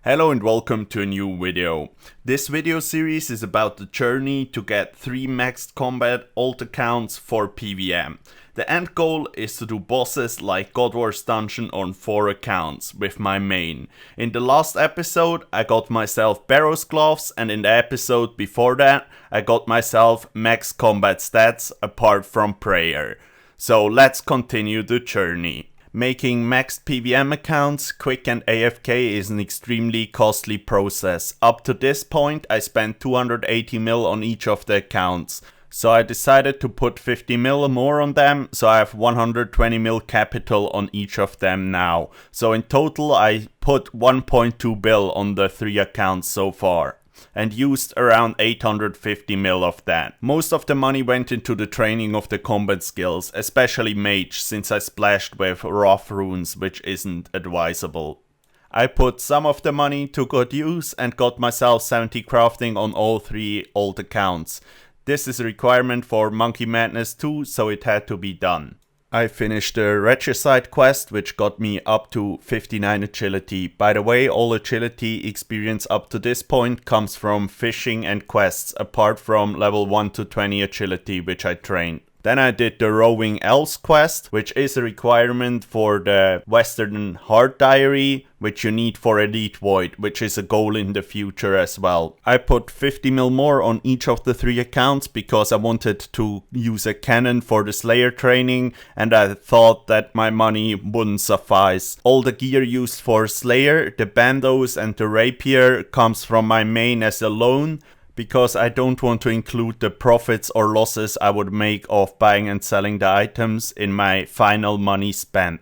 Hello and welcome to a new video. This video series is about the journey to get 3 maxed combat alt accounts for PVM. The end goal is to do bosses like God Wars Dungeon on 4 accounts with my main. In the last episode I got myself Barrows Gloves, and in the episode before that I got myself max combat stats apart from prayer. So let's continue the journey. Making maxed PVM accounts quick and AFK is an extremely costly process. Up to this point I spent 280 mil on each of the accounts. So I decided to put 50 mil more on them, so I have 120 mil capital on each of them now. So in total I put 1.2 bill on the 3 accounts so far, and used around 850 mil of that. Most of the money went into the training of the combat skills, especially mage, since I splashed with rough runes, which isn't advisable. I put some of the money to good use and got myself 70 crafting on all 3 old accounts. This is a requirement for Monkey Madness 2, so it had to be done. I finished the Regicide quest, which got me up to 59 agility. By the way, all agility experience up to this point comes from fishing and quests, apart from level 1 to 20 agility, which I trained. Then I did the Rowing Elves quest, which is a requirement for the Western Heart Diary, which you need for Elite Void, which is a goal in the future as well. I put 50 mil more on each of the 3 accounts because I wanted to use a cannon for the Slayer training, and I thought that my money wouldn't suffice. All the gear used for Slayer, the bandos and the rapier, comes from my main as a loan, because I don't want to include the profits or losses I would make off buying and selling the items in my final money spent.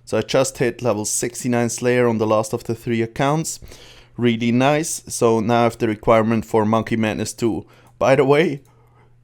So I just hit level 69 Slayer on the last of the 3 accounts. Really nice. So now I have the requirement for Monkey Madness 2. By the way,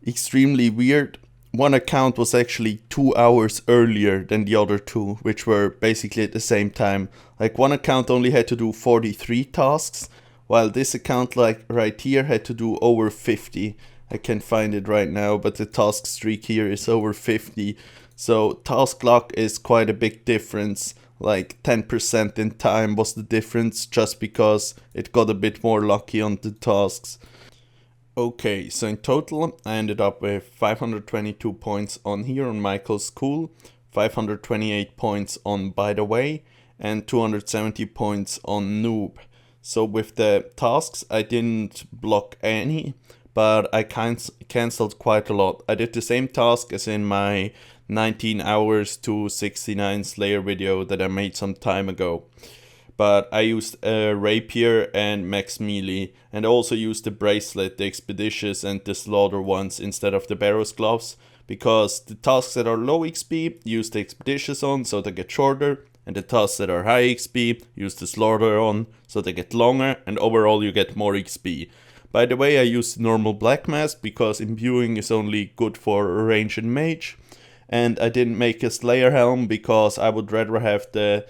extremely weird. One account was actually 2 hours earlier than the other 2, which were basically at the same time. Like, one account only had to do 43 tasks, while this account, like right here, had to do over 50. I can't find it right now, but the task streak here is over 50. So task luck is quite a big difference. Like 10% in time was the difference, just because it got a bit more lucky on the tasks. Okay, so in total I ended up with 522 points on here on Michael's School, 528 points on By the Way, and 270 points on Noob. So with the tasks I didn't block any, but I cancelled quite a lot. I did the same task as in my 19 hours to 69 Slayer video that I made some time ago. But I used a rapier and max melee, and I also used the bracelet, the expeditious and the slaughter ones instead of the Barrows Gloves, because the tasks that are low XP use the expeditious on so they get shorter, and the tasks that are high XP use the slaughter on so they get longer, and overall you get more XP. By the way, I used normal black mask because imbuing is only good for range and mage, and I didn't make a Slayer helm because I would rather have the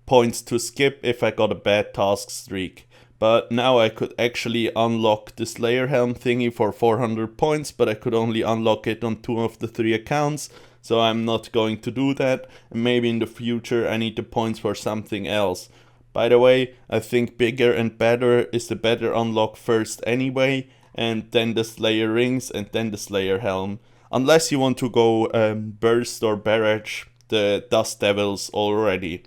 points to skip if I got a bad task streak. But now I could actually unlock the Slayer helm thingy for 400 points, but I could only unlock it on 2 of the 3 accounts. So I'm not going to do that, and maybe in the future I need the points for something else. By the way, I think bigger and better is the better unlock first anyway, and then the Slayer rings and then the Slayer helm. Unless you want to go burst or barrage the Dust Devils already.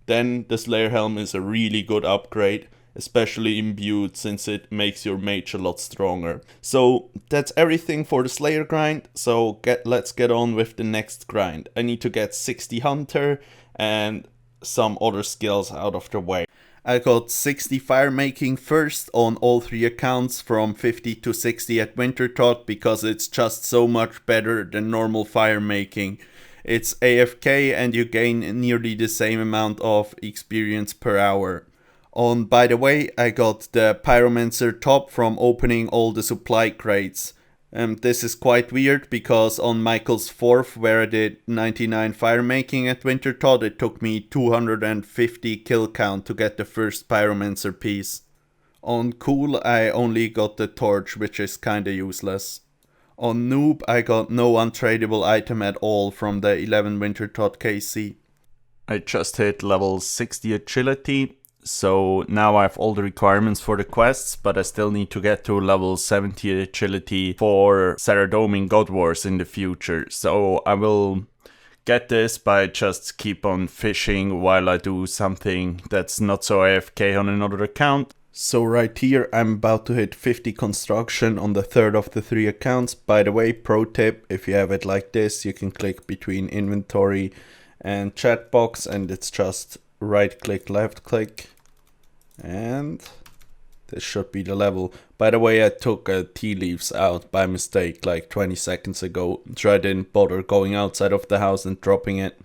Then the Slayer helm is a really good upgrade, especially imbued, since it makes your mage a lot stronger. So that's everything for the Slayer grind, so let's get on with the next grind. I need to get 60 Hunter and some other skills out of the way. I got 60 fire making first on all 3 accounts, from 50 to 60 at Wintertodt, because it's just so much better than normal fire making. It's AFK and you gain nearly the same amount of experience per hour. On By the Way, I got the Pyromancer top from opening all the supply crates. This is quite weird because on Michael's 4th, where I did 99 fire making at Wintertodt, it took me 250 kill count to get the first Pyromancer piece. On Cool, I only got the torch, which is kinda useless. On Noob, I got no untradeable item at all from the 11 Wintertodt KC. I just hit level 60 agility, so now I have all the requirements for the quests, but I still need to get to level 70 agility for Saradomin God Wars in the future. So I will get this by just keep on fishing while I do something that's not so AFK on another account. So right here I'm about to hit 50 construction on the third of the 3 accounts. By the way, pro tip, if you have it like this, you can click between inventory and chat box and it's just right click, left click, and this should be the level. By the way, I took tea leaves out by mistake like 20 seconds ago, so I didn't bother going outside of the house and dropping it.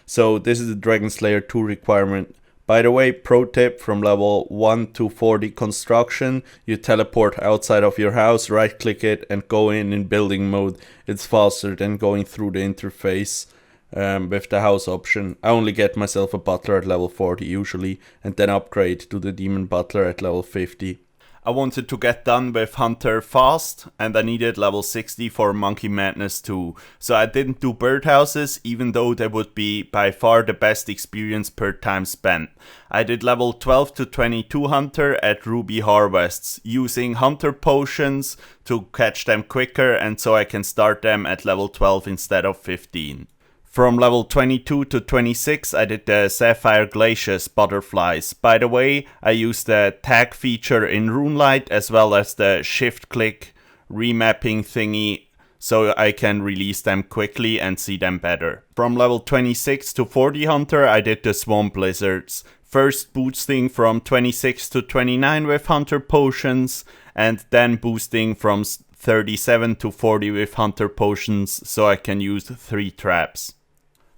So this is the Dragon Slayer 2 requirement. By the way, pro tip, from level 1 to 40 construction, you teleport outside of your house, right click it and go in building mode. It's faster than going through the interface with the house option. I only get myself a butler at level 40 usually, and then upgrade to the demon butler at level 50. I wanted to get done with Hunter fast, and I needed level 60 for Monkey Madness 2. So I didn't do birdhouses, even though they would be by far the best experience per time spent. I did level 12 to 22 Hunter at Ruby Harvests, using Hunter potions to catch them quicker, and so I can start them at level 12 instead of 15. From level 22 to 26 I did the Sapphire Glacius butterflies. By the way, I used the tag feature in RuneLite as well as the shift click remapping thingy so I can release them quickly and see them better. From level 26 to 40 Hunter I did the Swamp Lizards. First boosting from 26 to 29 with Hunter potions, and then boosting from 37 to 40 with Hunter potions so I can use 3 traps.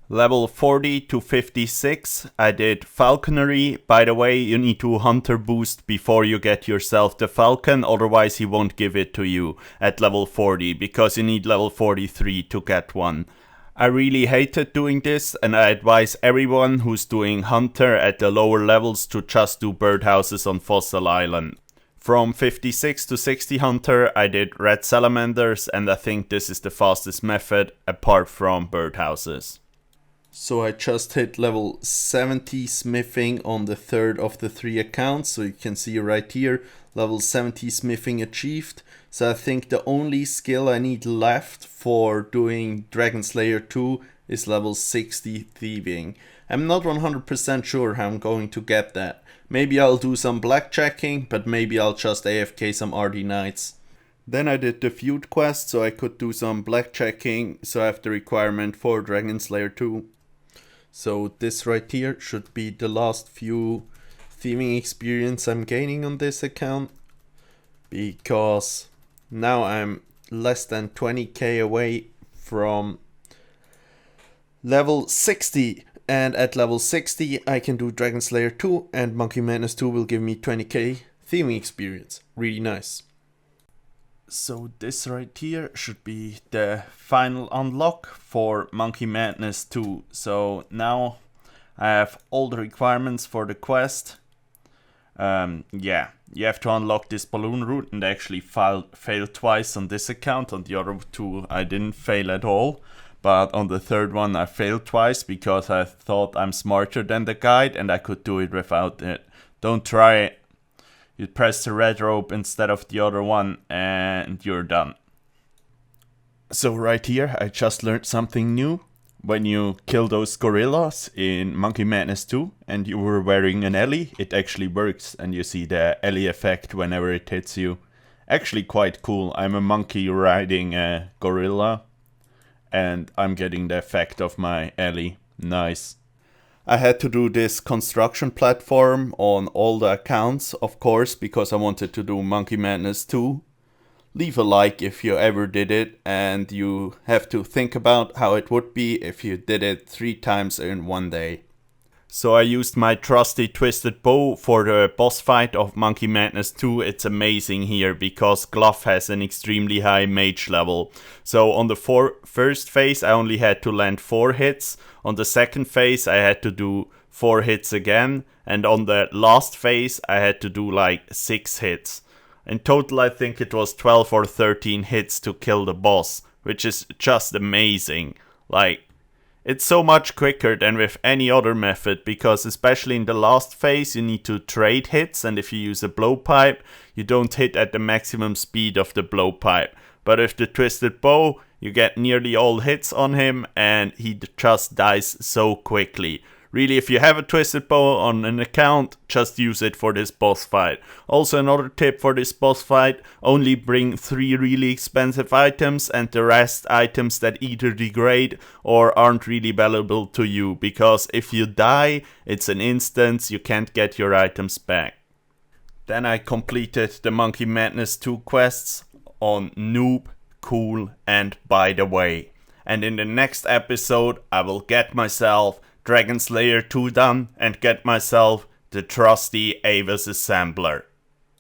Level 40 to 56 I did Falconry. By the way, you need to Hunter boost before you get yourself the Falcon, otherwise he won't give it to you at level 40, because you need level 43 to get one. I really hated doing this, and I advise everyone who's doing Hunter at the lower levels to just do birdhouses on Fossil Island. From 56 to 60 Hunter I did Red Salamanders, and I think this is the fastest method apart from birdhouses. So I just hit level 70 smithing on the third of the 3 accounts, so you can see right here, level 70 smithing achieved. So I think the only skill I need left for doing Dragon Slayer 2 is level 60 thieving. I'm not 100% sure how I'm going to get that. Maybe I'll do some blackjacking, but maybe I'll just AFK some RD Knights. Then I did the feud quest so I could do some blackjacking, so I have the requirement for Dragon Slayer 2. So this right here should be the last few theming experience I'm gaining on this account, because now I'm less than 20k away from level 60, and at level 60 I can do Dragon Slayer 2 and Monkey Madness 2 will give me 20k theming experience. Really nice. So this right here should be the final unlock for Monkey Madness 2. So now I have all the requirements for the quest. Yeah, you have to unlock this balloon route, and I actually failed twice on this account. On the other 2 I didn't fail at all. But on the third one I failed twice because I thought I'm smarter than the guide and I could do it without it. Don't try it. You press the red rope instead of the other one and you're done. So right here I just learned something new. When you kill those gorillas in Monkey Madness 2 and you were wearing an Ellie, it actually works and you see the Ellie effect whenever it hits you. Actually quite cool. I'm a monkey riding a gorilla and I'm getting the effect of my Ellie. Nice. I had to do this construction platform on all the accounts, of course, because I wanted to do Monkey Madness 2. Leave a like if you ever did it, and you have to think about how it would be if you did it 3 times in one day. So I used my trusty twisted bow for the boss fight of Monkey Madness 2. It's amazing here because Glove has an extremely high mage level. So on the first phase I only had to land 4 hits. On the second phase I had to do 4 hits again. And on the last phase I had to do like 6 hits. In total I think it was 12 or 13 hits to kill the boss, which is just amazing. Like, It's so much quicker than with any other method, because especially in the last phase you need to trade hits, and if you use a blowpipe you don't hit at the maximum speed of the blowpipe. But with the Twisted Bow you get nearly all hits on him and he just dies so quickly. Really, if you have a Twisted Bow on an account, just use it for this boss fight. Also, another tip for this boss fight, only bring 3 really expensive items and the rest items that either degrade or aren't really valuable to you, because if you die, it's an instance, you can't get your items back. Then I completed the Monkey Madness 2 quests on Noob, Cool and By the Way. And in the next episode I will get myself Dragon Slayer 2 done and get myself the trusty Avis Assembler.